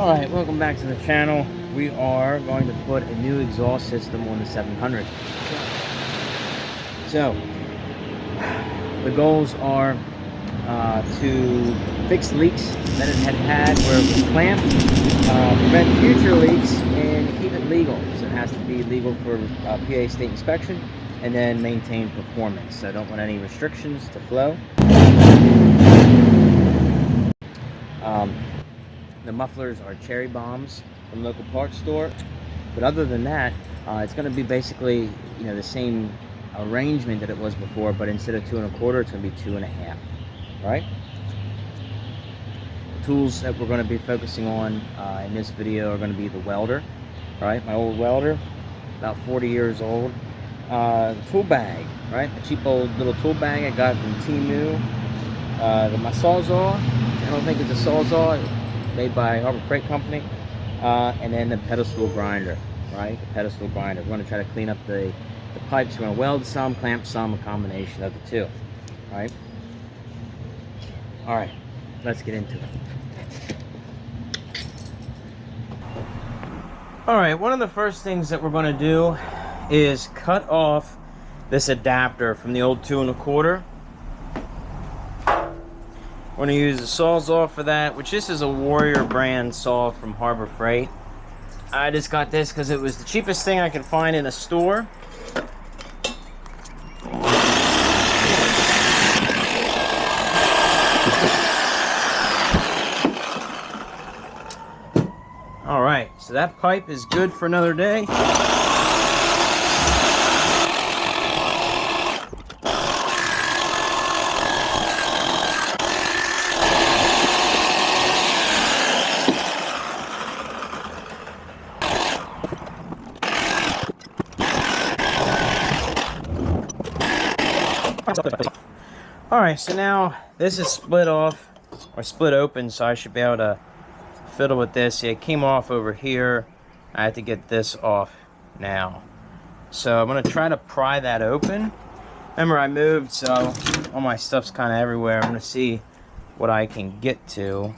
Alright, welcome back to the channel. We are going to put a new exhaust system on the 700. So, the goals are to fix leaks that it had where it was clamped, prevent future leaks, and keep it legal. So it has to be legal for PA state inspection, and then maintain performance. So I don't want any restrictions to flow. The mufflers are cherry bombs from local parts store, but other than that, it's going to be basically, the same arrangement that it was before, but instead of 2 1/4, it's going to be 2 1/2. All right. The tools that we're going to be focusing on in this video are going to be the welder. All right, my old welder, about 40 years old. The tool bag, right? A cheap old little tool bag I got from Temu. My Sawzall. I don't think it's a Sawzall. Made by Harbor Freight Company, and then the pedestal grinder, right? The pedestal grinder. We're going to try to clean up the pipes. We're going to weld some, clamp some, a combination of the two, right? All right, let's get into it. All right, one of the first things that we're going to do is cut off this adapter from the old 2 1/4. We're going to use the Sawzall for that, which this is a Warrior brand saw from Harbor Freight. I just got this because it was the cheapest thing I could find in a store. Alright, so that pipe is good for another day. Alright, so now this is split off, or split open, so I should be able to fiddle with this. See, it came off over here. I have to get this off now. So I'm going to try to pry that open. Remember, I moved, so all my stuff's kind of everywhere. I'm going to see what I can get to.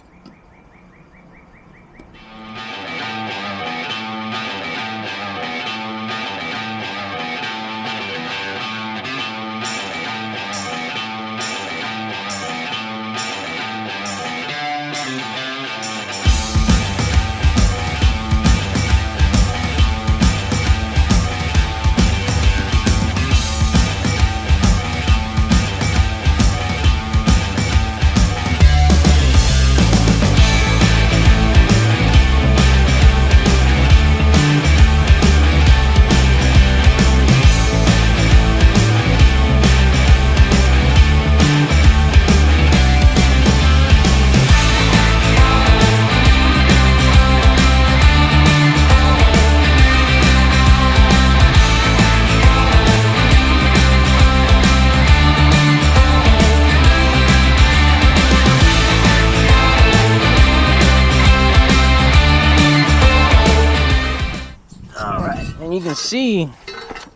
You can see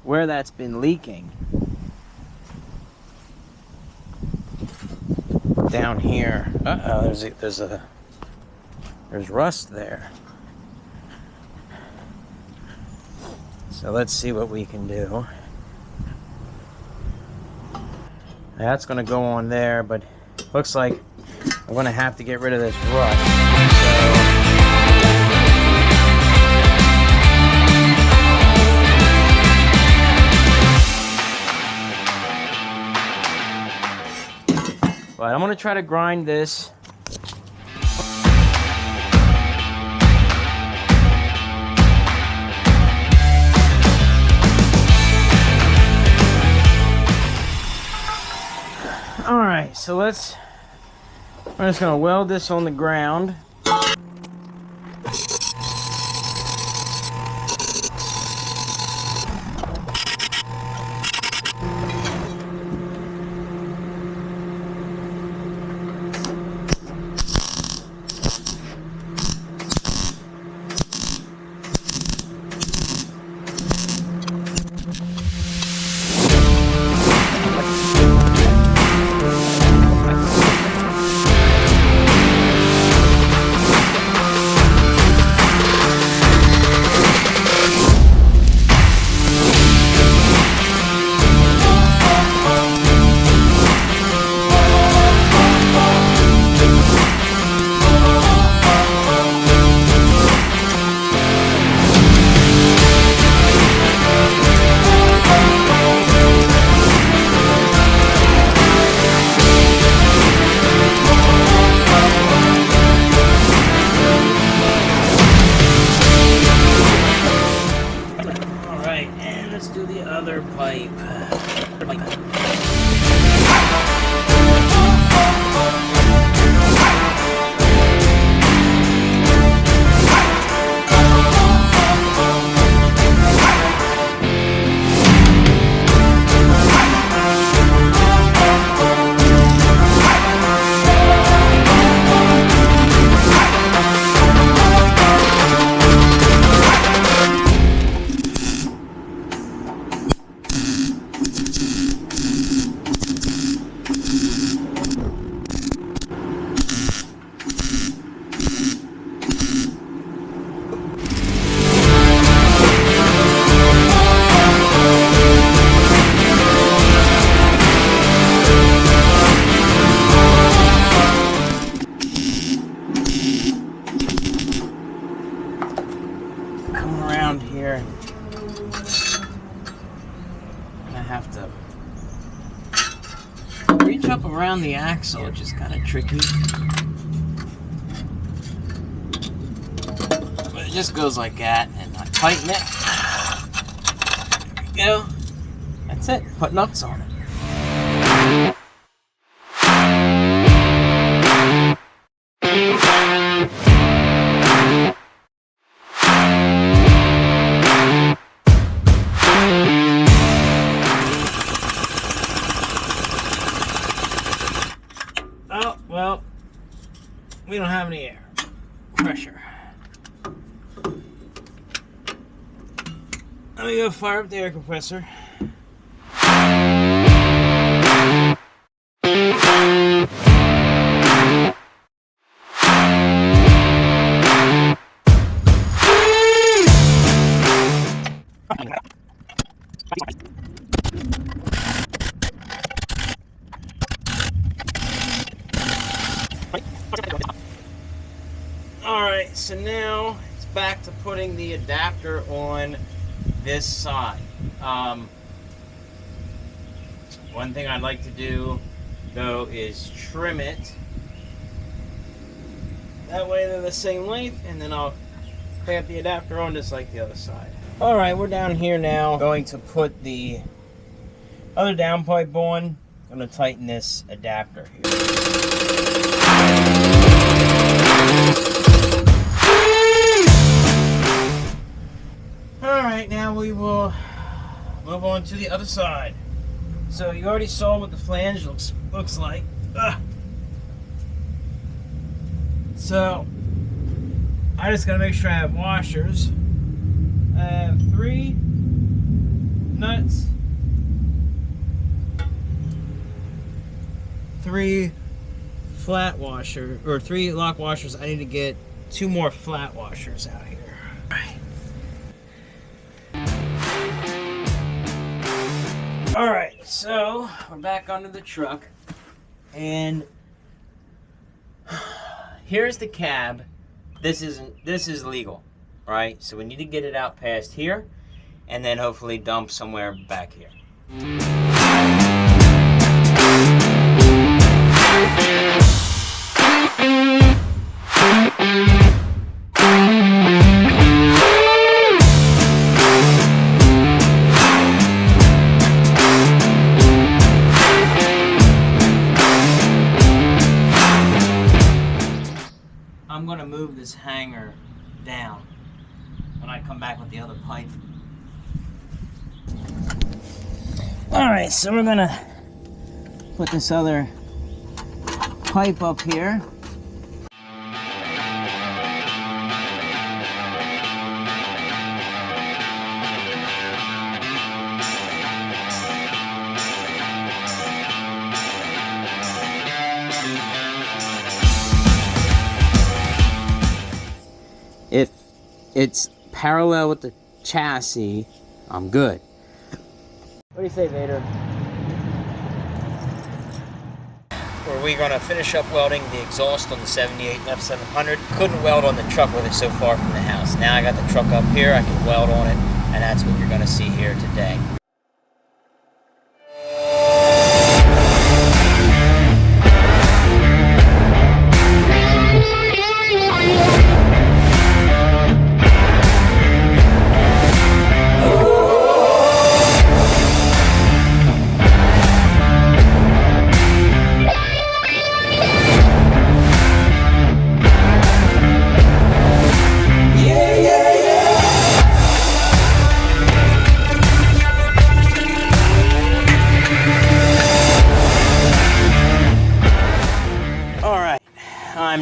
where that's been leaking down here. There's rust there. So let's see what we can do. That's going to go on there, but looks like I'm going to have to get rid of this rust. But I'm going to try to grind this. Alright, so we're just going to weld this on the ground. other pipe. Come around here. I have to reach up around the axle, which is kind of tricky. But it just goes like that, and I tighten it. There we go. That's it. Put nuts on it. Oh, well, we don't have any air pressure. Let me go fire up the air compressor. Alright, so now it's back to putting the adapter on this side. One thing I'd like to do, though, is trim it. That way they're the same length, and then I'll clamp the adapter on just like the other side. Alright, we're down here now. Going to put the other downpipe on. I'm going to tighten this adapter here. Alright, now we will move on to the other side. So you already saw what the flange looks like. So I just gotta make sure I have washers. I have 3 nuts, 3 flat washer, or 3 lock washers. I need to get 2 more flat washers out here. Alright, so we're back onto the truck, and here's the cab. This is legal, right? So we need to get it out past here, and then hopefully dump somewhere back here. I'm going to move this hanger down when I come back with the other pipe. Alright, so we're going to put this other pipe up here. If it's parallel with the chassis, I'm good. What do you say, Vader? Are we gonna finish up welding the exhaust on the 78 F-700? Couldn't weld on the truck with it so far from the house. Now I got the truck up here, I can weld on it, and that's what you're gonna see here today.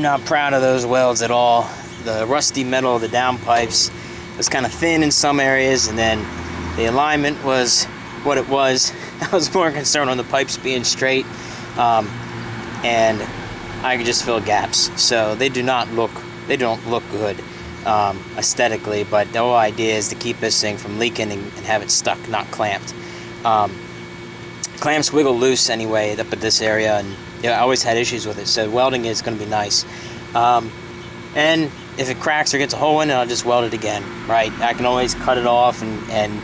I'm not proud of those welds at all. The rusty metal of the downpipes was kind of thin in some areas, and then the alignment was what it was. I was more concerned on the pipes being straight, and I could just fill gaps. So they don't look good aesthetically, but the whole idea is to keep this thing from leaking and have it stuck, not clamped. Clamps wiggle loose anyway up at this area, and I always had issues with it, so welding is going to be nice. And if it cracks or gets a hole in it, I'll just weld it again, right? I can always cut it off and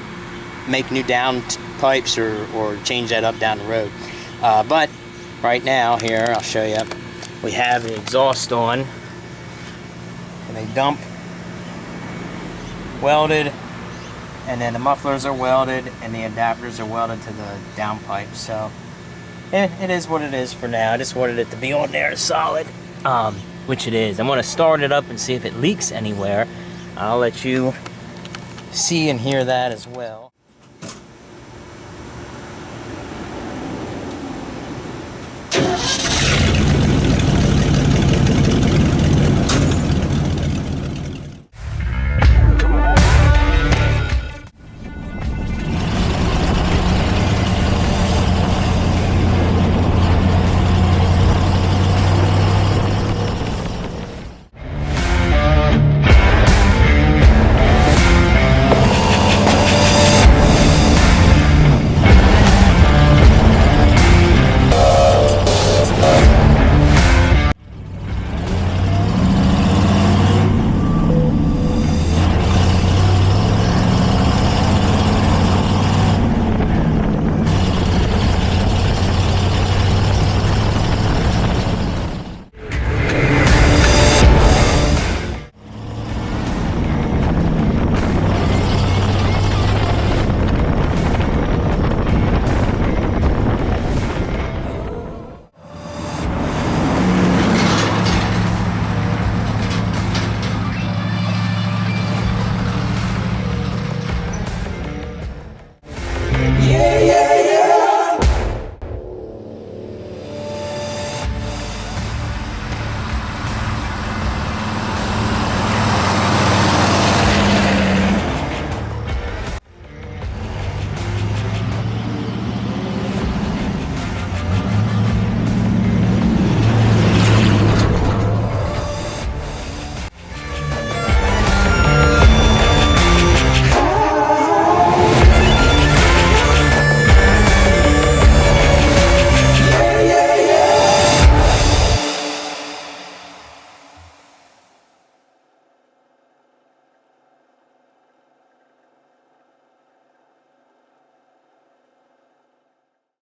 make new down pipes or change that up down the road. But right now, here, I'll show you, we have the exhaust on, and they dump welded, and then the mufflers are welded, and the adapters are welded to the downpipe. So it is what it is for now. I just wanted it to be on there solid, which it is. I'm going to start it up and see if it leaks anywhere. I'll let you see and hear that as well.